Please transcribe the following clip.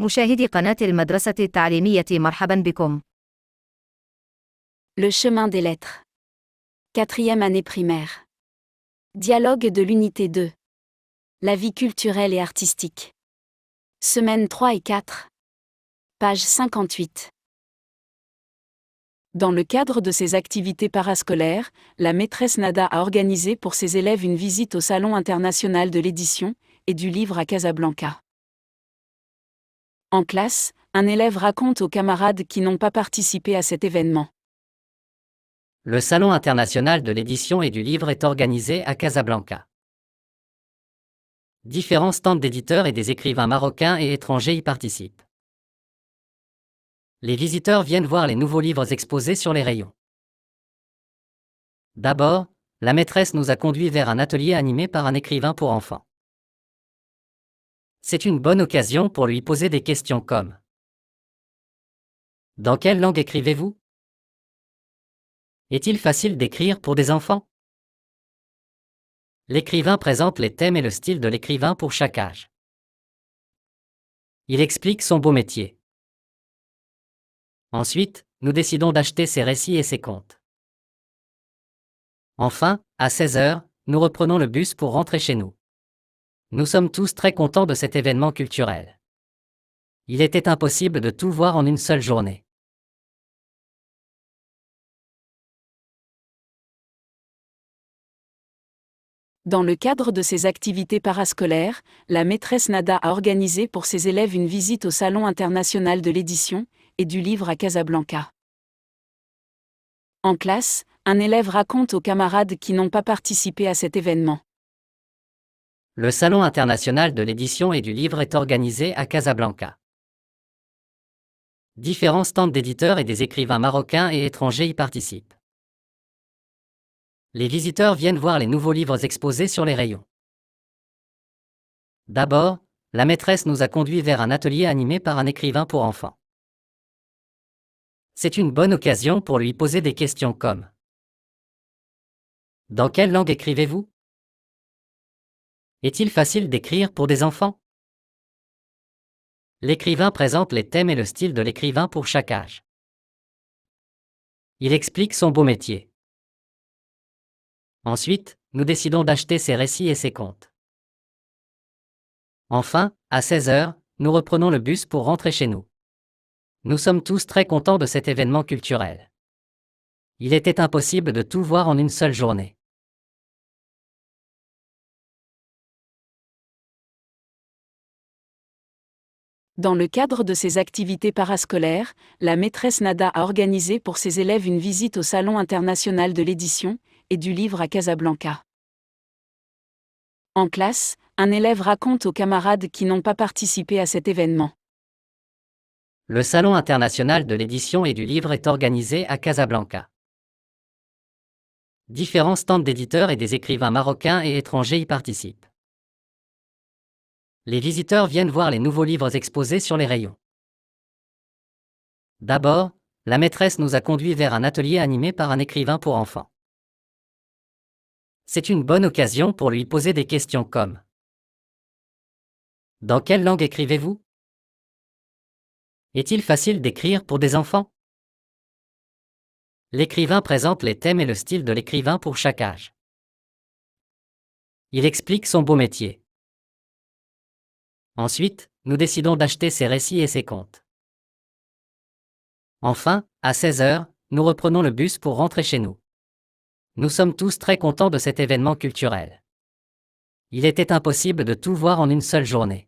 مشاهدي قناة المدرسة التعليمية مرحبا بكم. Le chemin des lettres. 4e année primaire. Dialogue de l'unité 2. La vie culturelle et artistique. Semaines 3 et 4. Page 58. Dans le cadre de ses activités parascolaires, la maîtresse Nada a organisé pour ses élèves une visite au Salon international de l'édition et du livre à Casablanca. En classe, un élève raconte aux camarades qui n'ont pas participé à cet événement. Le Salon international de l'édition et du livre est organisé à Casablanca. Différents stands d'éditeurs et des écrivains marocains et étrangers y participent. Les visiteurs viennent voir les nouveaux livres exposés sur les rayons. D'abord, la maîtresse nous a conduits vers un atelier animé par un écrivain pour enfants. C'est une bonne occasion pour lui poser des questions comme: dans quelle langue écrivez-vous? Est-il facile d'écrire pour des enfants? L'écrivain présente les thèmes et le style de l'écrivain pour chaque âge. Il explique son beau métier. Ensuite, nous décidons d'acheter ses récits et ses contes. Enfin, à 16 h, nous reprenons le bus pour rentrer chez nous. Nous sommes tous très contents de cet événement culturel. Il était impossible de tout voir en une seule journée. Dans le cadre de ses activités parascolaires, la maîtresse Nada a organisé pour ses élèves une visite au Salon international de l'édition et du livre à Casablanca. En classe, un élève raconte aux camarades qui n'ont pas participé à cet événement. Le Salon international de l'édition et du livre est organisé à Casablanca. Différents stands d'éditeurs et des écrivains marocains et étrangers y participent. Les visiteurs viennent voir les nouveaux livres exposés sur les rayons. D'abord, la maîtresse nous a conduits vers un atelier animé par un écrivain pour enfants. C'est une bonne occasion pour lui poser des questions comme: dans quelle langue écrivez-vous? Est-il facile d'écrire pour des enfants? L'écrivain présente les thèmes et le style de l'écrivain pour chaque âge. Il explique son beau métier. Ensuite, nous décidons d'acheter ses récits et ses contes. Enfin, à 16 h, nous reprenons le bus pour rentrer chez nous. Nous sommes tous très contents de cet événement culturel. Il était impossible de tout voir en une seule journée. Dans le cadre de ses activités parascolaires, la maîtresse Nada a organisé pour ses élèves une visite au Salon international de l'édition et du livre à Casablanca. En classe, un élève raconte aux camarades qui n'ont pas participé à cet événement. Le Salon international de l'édition et du livre est organisé à Casablanca. Différents stands d'éditeurs et des écrivains marocains et étrangers y participent. Les visiteurs viennent voir les nouveaux livres exposés sur les rayons. D'abord, la maîtresse nous a conduits vers un atelier animé par un écrivain pour enfants. C'est une bonne occasion pour lui poser des questions comme: dans quelle langue écrivez-vous? Est-il facile d'écrire pour des enfants? L'écrivain présente les thèmes et le style de l'écrivain pour chaque âge. Il explique son beau métier. Ensuite, nous décidons d'acheter ses récits et ses contes. Enfin, à 16 h, nous reprenons le bus pour rentrer chez nous. Nous sommes tous très contents de cet événement culturel. Il était impossible de tout voir en une seule journée.